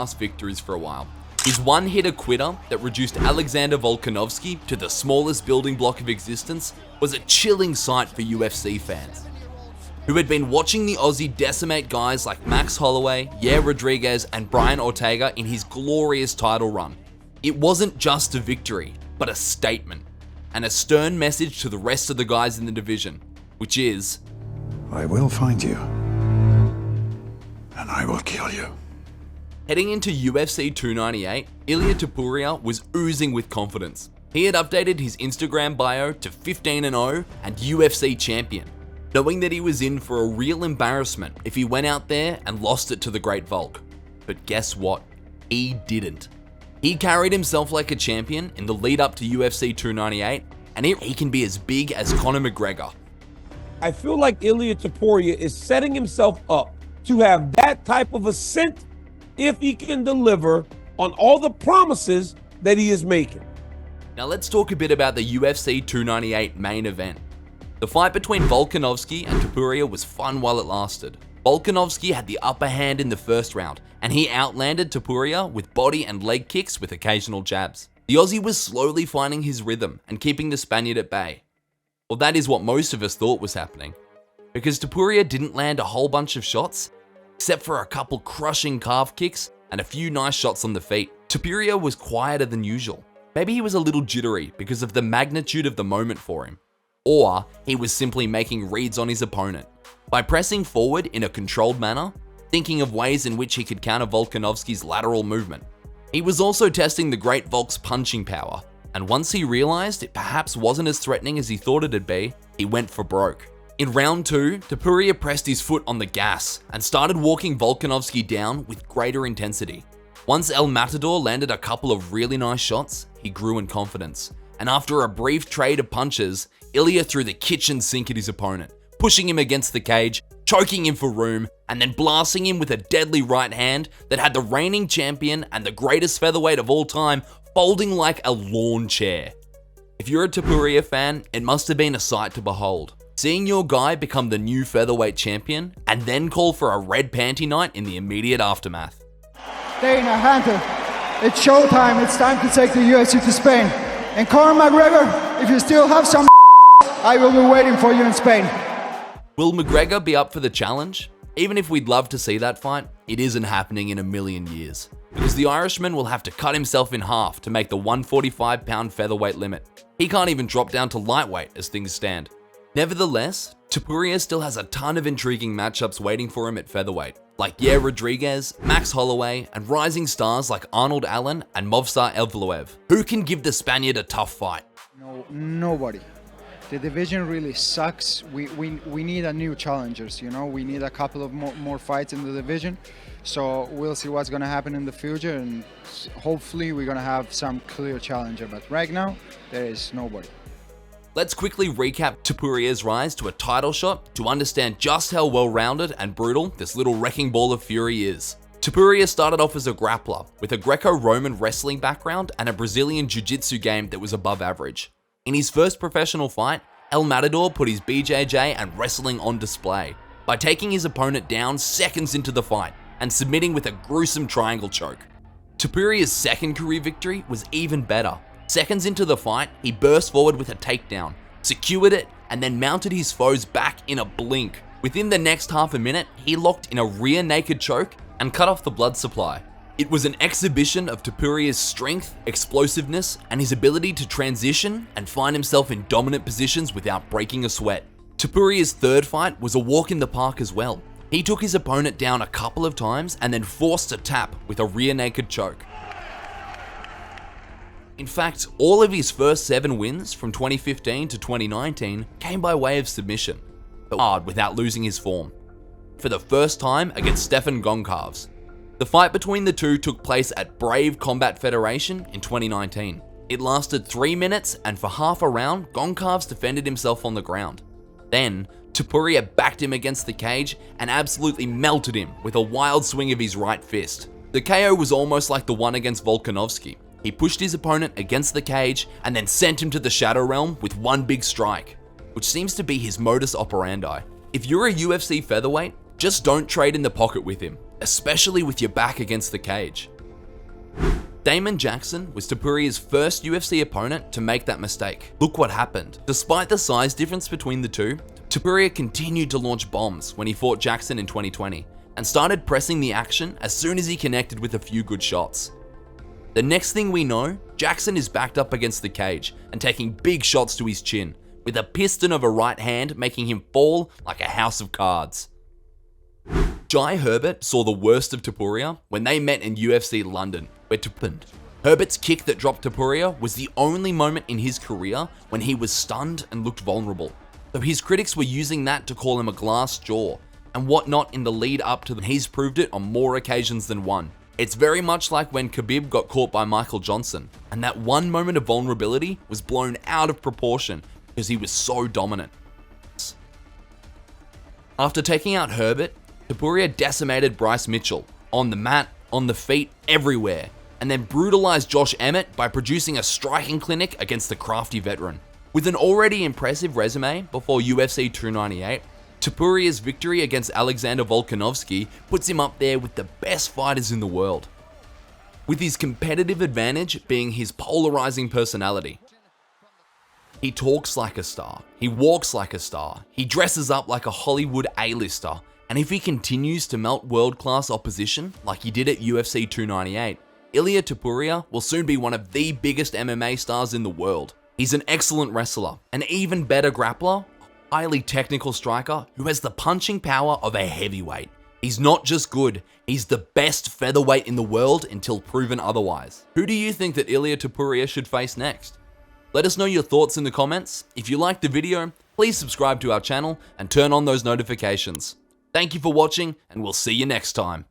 last victories for a while. His one-hitter quitter that reduced Alexander Volkanovski to the smallest building block of existence was a chilling sight for UFC fans, who had been watching the Aussie decimate guys like Max Holloway, Yair Rodriguez, and Brian Ortega in his glorious title run. It wasn't just a victory, but a statement, and a stern message to the rest of the guys in the division, which is, I will find you, and I will kill you. Heading into UFC 298, Ilia Topuria was oozing with confidence. He had updated his Instagram bio to 15-0 and UFC champion, knowing that he was in for a real embarrassment if he went out there and lost it to the great Volk. But guess what? He didn't. He carried himself like a champion in the lead up to UFC 298, and he can be as big as Conor McGregor. I feel like Ilia Topuria is setting himself up to have that type of ascent if he can deliver on all the promises that he is making. Now let's talk a bit about the UFC 298 main event. The fight between Volkanovski and Topuria was fun while it lasted. Volkanovski had the upper hand in the first round, and he outlanded Topuria with body and leg kicks with occasional jabs. The Aussie was slowly finding his rhythm and keeping the Spaniard at bay. Well, that is what most of us thought was happening, because Topuria didn't land a whole bunch of shots, except for a couple crushing calf kicks and a few nice shots on the feet. Topuria was quieter than usual. Maybe he was a little jittery because of the magnitude of the moment for him, or he was simply making reads on his opponent. By pressing forward in a controlled manner, thinking of ways in which he could counter Volkanovski's lateral movement. He was also testing the great Volk's punching power, and once he realized it perhaps wasn't as threatening as he thought it'd be, he went for broke. In round 2, Topuria pressed his foot on the gas and started walking Volkanovski down with greater intensity. Once El Matador landed a couple of really nice shots, he grew in confidence, and after a brief trade of punches, Ilia threw the kitchen sink at his opponent, pushing him against the cage, choking him for room, and then blasting him with a deadly right hand that had the reigning champion and the greatest featherweight of all time folding like a lawn chair. If you're a Topuria fan, it must have been a sight to behold. Seeing your guy become the new featherweight champion and then call for a red panty night in the immediate aftermath. Dana, Hunter, it's showtime. It's time to take the UFC to Spain. And Conor McGregor, if you still have some I will be waiting for you in Spain. Will McGregor be up for the challenge? Even if we'd love to see that fight, it isn't happening in a million years, because the Irishman will have to cut himself in half to make the 145-pound featherweight limit. He can't even drop down to lightweight as things stand. Nevertheless, Topuria still has a ton of intriguing matchups waiting for him at featherweight, like Yair Rodriguez, Max Holloway, and rising stars like Arnold Allen and Movsar Evloev, who can give the Spaniard a tough fight. No, nobody. The division really sucks. We need a new challengers, you know. We need a couple of more fights in the division. So we'll see what's going to happen in the future, and hopefully we're going to have some clear challenger. But right now, there is nobody. Let's quickly recap Topuria's rise to a title shot to understand just how well-rounded and brutal this little wrecking ball of fury is. Topuria started off as a grappler with a Greco-Roman wrestling background and a Brazilian jiu-jitsu game that was above average. In his first professional fight, El Matador put his BJJ and wrestling on display by taking his opponent down seconds into the fight and submitting with a gruesome triangle choke. Topuria's second career victory was even better. Seconds into the fight, he burst forward with a takedown, secured it, and then mounted his foes back in a blink. Within the next half a minute, he locked in a rear naked choke and cut off the blood supply. It was an exhibition of Topuria's strength, explosiveness, and his ability to transition and find himself in dominant positions without breaking a sweat. Topuria's third fight was a walk in the park as well. He took his opponent down a couple of times and then forced a tap with a rear naked choke. In fact, all of his first 7 wins from 2015 to 2019 came by way of submission, but hard without losing his form. For the first time against Stefan Goncalves. The fight between the two took place at Brave Combat Federation in 2019. It lasted 3 minutes, and for half a round, Goncalves defended himself on the ground. Then, Topuria backed him against the cage and absolutely melted him with a wild swing of his right fist. The KO was almost like the one against Volkanovski. He pushed his opponent against the cage and then sent him to the Shadow Realm with one big strike, which seems to be his modus operandi. If you're a UFC featherweight, just don't trade in the pocket with him. especially with your back against the cage. Damon Jackson was Topuria's first UFC opponent to make that mistake. Look what happened. Despite the size difference between the two, Topuria continued to launch bombs when he fought Jackson in 2020 and started pressing the action as soon as he connected with a few good shots. The next thing we know, Jackson is backed up against the cage and taking big shots to his chin, with a piston of a right hand making him fall like a house of cards. Jai Herbert saw the worst of Topuria when they met in UFC London, where Herbert's kick that dropped Topuria was the only moment in his career when he was stunned and looked vulnerable. So his critics were using that to call him a glass jaw and whatnot in the lead up to he's proved it on more occasions than one. It's very much like when Khabib got caught by Michael Johnson, and that one moment of vulnerability was blown out of proportion because he was so dominant. After taking out Herbert, Topuria decimated Bryce Mitchell, on the mat, on the feet, everywhere, and then brutalized Josh Emmett by producing a striking clinic against the crafty veteran. With an already impressive resume before UFC 298, Topuria's victory against Alexander Volkanovski puts him up there with the best fighters in the world, with his competitive advantage being his polarizing personality. He talks like a star, he walks like a star, he dresses up like a Hollywood A-lister, and if he continues to melt world-class opposition like he did at UFC 298, Ilia Topuria will soon be one of the biggest MMA stars in the world. He's an excellent wrestler, an even better grappler, a highly technical striker who has the punching power of a heavyweight. He's not just good, he's the best featherweight in the world until proven otherwise. Who do you think that Ilia Topuria should face next? Let us know your thoughts in the comments. If you liked the video, please subscribe to our channel and turn on those notifications. Thank you for watching, and we'll see you next time.